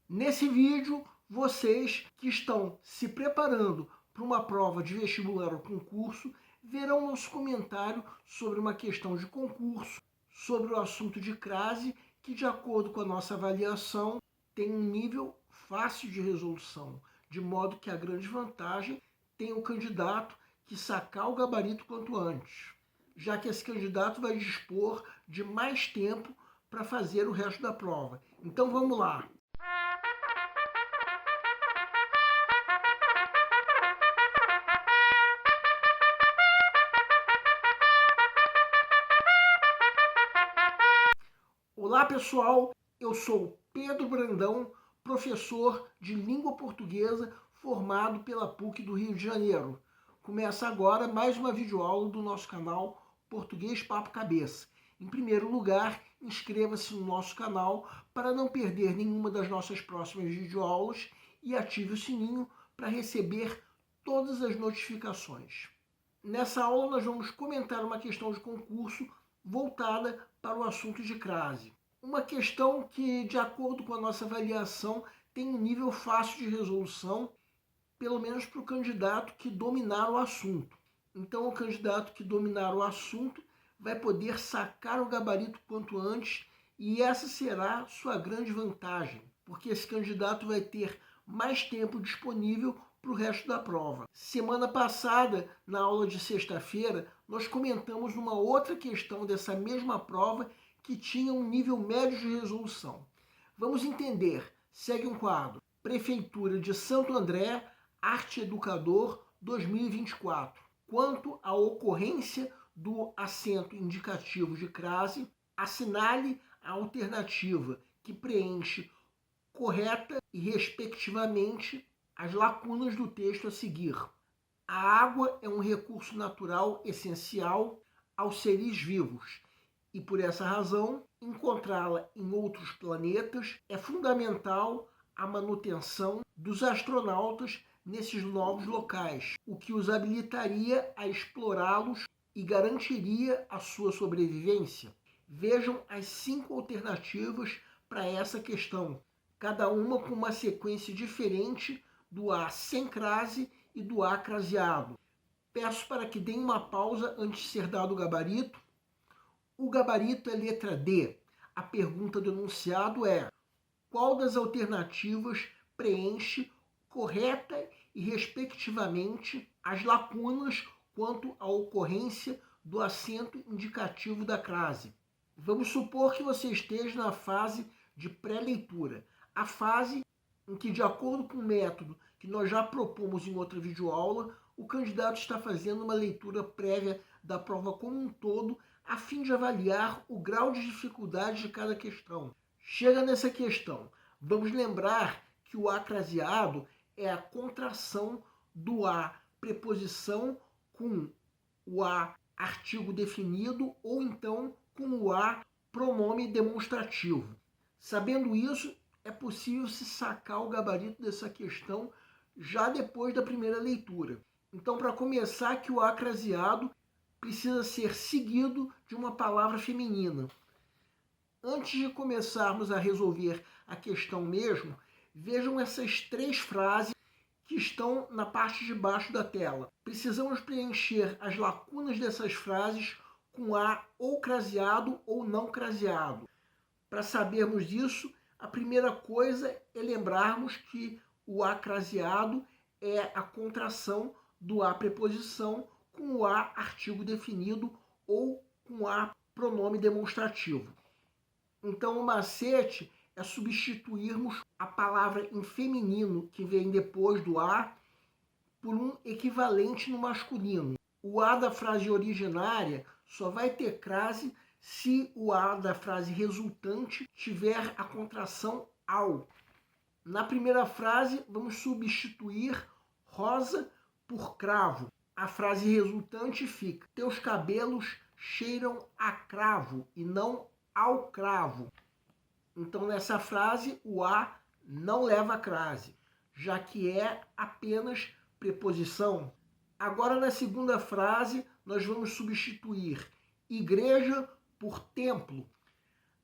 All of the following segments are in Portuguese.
Nesse vídeo, vocês que estão se preparando para uma prova de vestibular ou concurso, verão nosso comentário sobre uma questão de concurso, sobre o assunto de crase, que de acordo com a nossa avaliação, tem um nível fácil de resolução, de modo que a grande vantagem tem o candidato que sacar o gabarito quanto antes, já que esse candidato vai dispor de mais tempo para fazer o resto da prova. Então vamos lá! Olá pessoal, eu sou Pedro Brandão, professor de língua portuguesa formado pela PUC do Rio de Janeiro. Começa agora mais uma videoaula do nosso canal Português Papo Cabeça. Em primeiro lugar, inscreva-se no nosso canal para não perder nenhuma das nossas próximas videoaulas e ative o sininho para receber todas as notificações. Nessa aula nós vamos comentar uma questão de concurso voltada para o assunto de crase. Uma questão que, de acordo com a nossa avaliação, tem um nível fácil de resolução, pelo menos para o candidato que dominar o assunto. Então, o candidato que dominar o assunto vai poder sacar o gabarito quanto antes e essa será sua grande vantagem, porque esse candidato vai ter mais tempo disponível para o resto da prova. Semana passada, na aula de sexta-feira, nós comentamos uma outra questão dessa mesma prova que tinha um nível médio de resolução. Vamos entender. Segue um quadro. Prefeitura de Santo André, Arte Educador 2024. Quanto à ocorrência do acento indicativo de crase, assinale a alternativa que preenche correta e respectivamente as lacunas do texto a seguir. A água é um recurso natural essencial aos seres vivos e, por essa razão, encontrá-la em outros planetas é fundamental à manutenção dos astronautas nesses novos locais, o que os habilitaria a explorá-los e garantiria a sua sobrevivência. Vejam as 5 alternativas para essa questão, cada uma com uma sequência diferente do A sem crase e do A craseado. Peço para que deem uma pausa antes de ser dado o gabarito. O gabarito é letra D. A pergunta do enunciado é: qual das alternativas preenche correta e respectivamente as lacunas quanto à ocorrência do acento indicativo da crase? Vamos supor que você esteja na fase de pré-leitura, a fase em que, de acordo com o método que nós já propomos em outra videoaula, o candidato está fazendo uma leitura prévia da prova como um todo, a fim de avaliar o grau de dificuldade de cada questão. Chega nessa questão, vamos lembrar que o A craseado é a contração do A preposição com o A artigo definido ou então com o A pronome demonstrativo. Sabendo isso, é possível se sacar o gabarito dessa questão já depois da primeira leitura. Então, para começar, que o A craseado precisa ser seguido de uma palavra feminina. Antes de começarmos a resolver a questão mesmo, vejam essas 3 frases que estão na parte de baixo da tela. Precisamos preencher as lacunas dessas frases com A ou craseado ou não craseado. Para sabermos disso, a primeira coisa é lembrarmos que o A craseado é a contração do A preposição com o A artigo definido ou com o A pronome demonstrativo. Então o macete é substituirmos a palavra em feminino que vem depois do A por um equivalente no masculino. O A da frase originária só vai ter crase se o A da frase resultante tiver a contração ao. Na primeira frase, vamos substituir rosa por cravo. A frase resultante fica: teus cabelos cheiram a cravo e não ao cravo. Então, nessa frase, o A não leva crase, já que é apenas preposição. Agora, na segunda frase, nós vamos substituir igreja por templo.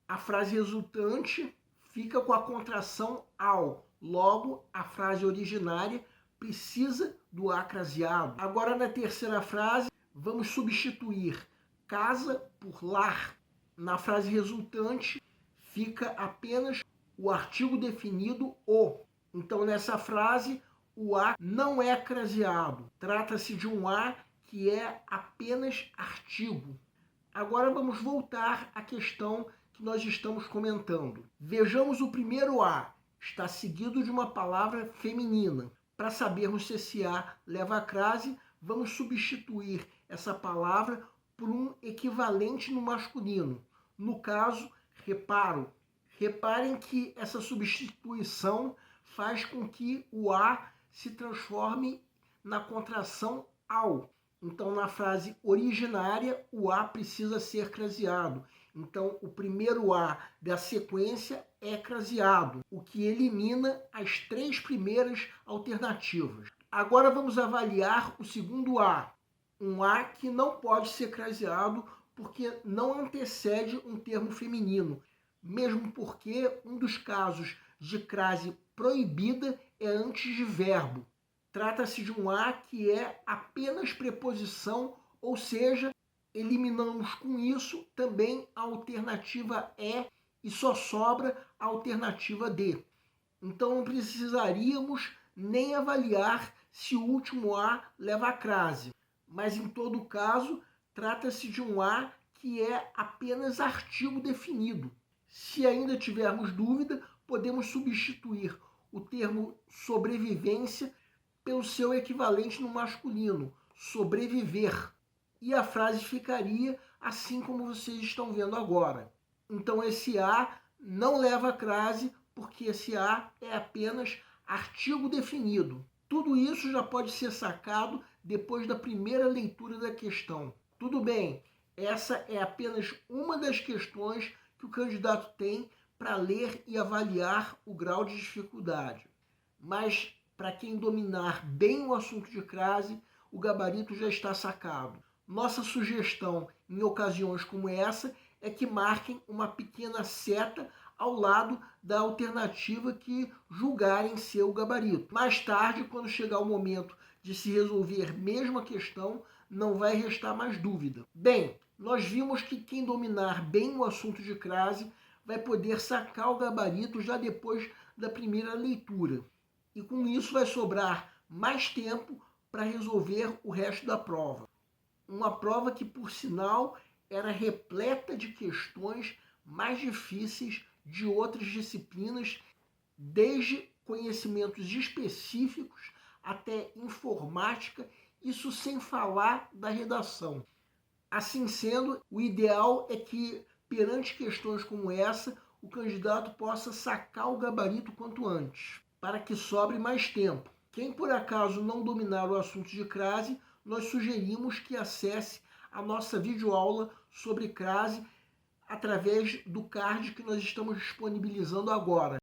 A frase resultante fica com a contração ao. Logo, a frase originária precisa do A craseado. Agora, na terceira frase, vamos substituir casa por lar. Na frase resultante, fica apenas o artigo definido o. Então, nessa frase, o A não é craseado. Trata-se de um A que é apenas artigo. Agora vamos voltar à questão que nós estamos comentando. Vejamos o primeiro A. Está seguido de uma palavra feminina. Para sabermos se esse A leva a crase, vamos substituir essa palavra por um equivalente no masculino. No caso, reparo. Reparem que essa substituição faz com que o A se transforme na contração ao. Então, na frase originária, o A precisa ser craseado. Então, o primeiro A da sequência é craseado, o que elimina as três primeiras alternativas. Agora vamos avaliar o segundo A. Um A que não pode ser craseado porque não antecede um termo feminino, mesmo porque um dos casos de crase proibida é antes de verbo. Trata-se de um A que é apenas preposição, ou seja, eliminamos com isso também a alternativa E e só sobra a alternativa D. Então não precisaríamos nem avaliar se o último A leva a crase. Mas em todo caso, trata-se de um A que é apenas artigo definido. Se ainda tivermos dúvida, podemos substituir o termo sobrevivência pelo seu equivalente no masculino, sobreviver. E a frase ficaria assim como vocês estão vendo agora. Então esse A não leva a crase, porque esse A é apenas artigo definido. Tudo isso já pode ser sacado depois da primeira leitura da questão. Tudo bem, essa é apenas uma das questões que o candidato tem para ler e avaliar o grau de dificuldade. Mas para quem dominar bem o assunto de crase, o gabarito já está sacado. Nossa sugestão em ocasiões como essa é que marquem uma pequena seta ao lado da alternativa que julgarem ser o gabarito. Mais tarde, quando chegar o momento de se resolver mesmo a questão, não vai restar mais dúvida. Bem, nós vimos que quem dominar bem o assunto de crase vai poder sacar o gabarito já depois da primeira leitura. E com isso vai sobrar mais tempo para resolver o resto da prova. Uma prova que, por sinal, era repleta de questões mais difíceis de outras disciplinas, desde conhecimentos específicos até informática, isso sem falar da redação. Assim sendo, o ideal é que, perante questões como essa, o candidato possa sacar o gabarito quanto antes, para que sobre mais tempo. Quem por acaso não dominar o assunto de crase, nós sugerimos que acesse a nossa videoaula sobre crase através do card que nós estamos disponibilizando agora.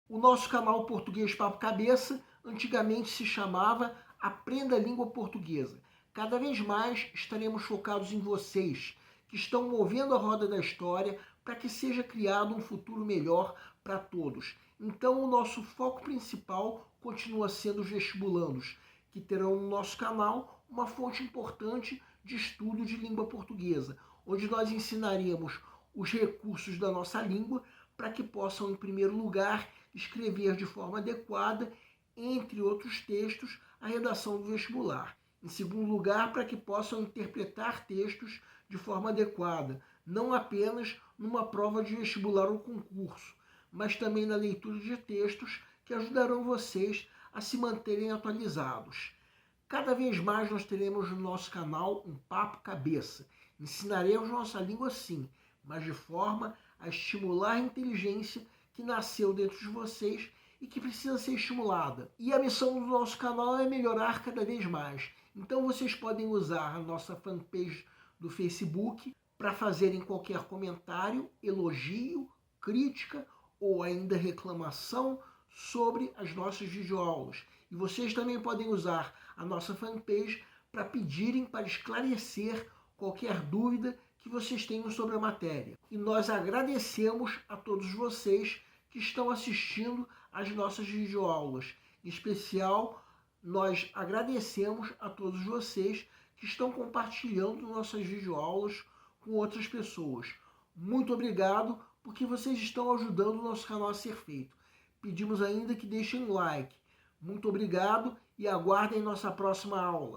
O nosso canal Português Papo Cabeça antigamente se chamava Aprenda a Língua Portuguesa. Cada vez mais estaremos focados em vocês, que estão movendo a roda da história para que seja criado um futuro melhor para todos. Então, o nosso foco principal continua sendo os vestibulandos, que terão no nosso canal uma fonte importante de estudo de língua portuguesa, onde nós ensinaremos os recursos da nossa língua para que possam, em primeiro lugar, escrever de forma adequada, entre outros textos, a redação do vestibular. Em segundo lugar, para que possam interpretar textos de forma adequada, não apenas numa prova de vestibular ou concurso, mas também na leitura de textos que ajudarão vocês a se manterem atualizados. Cada vez mais nós teremos no nosso canal um Papo Cabeça. Ensinaremos nossa língua sim, mas de forma a estimular a inteligência que nasceu dentro de vocês e que precisa ser estimulada. E a missão do nosso canal é melhorar cada vez mais. Então vocês podem usar a nossa fanpage do Facebook para fazerem qualquer comentário, elogio, crítica ou ainda reclamação sobre as nossas videoaulas. E vocês também podem usar a nossa fanpage para pedirem para esclarecer qualquer dúvida que vocês tenham sobre a matéria. E nós agradecemos a todos vocês que estão assistindo às nossas videoaulas. Em especial, nós agradecemos a todos vocês que estão compartilhando nossas videoaulas com outras pessoas. Muito obrigado, porque vocês estão ajudando o nosso canal a ser feito. Pedimos ainda que deixem um like. Muito obrigado e aguardem nossa próxima aula.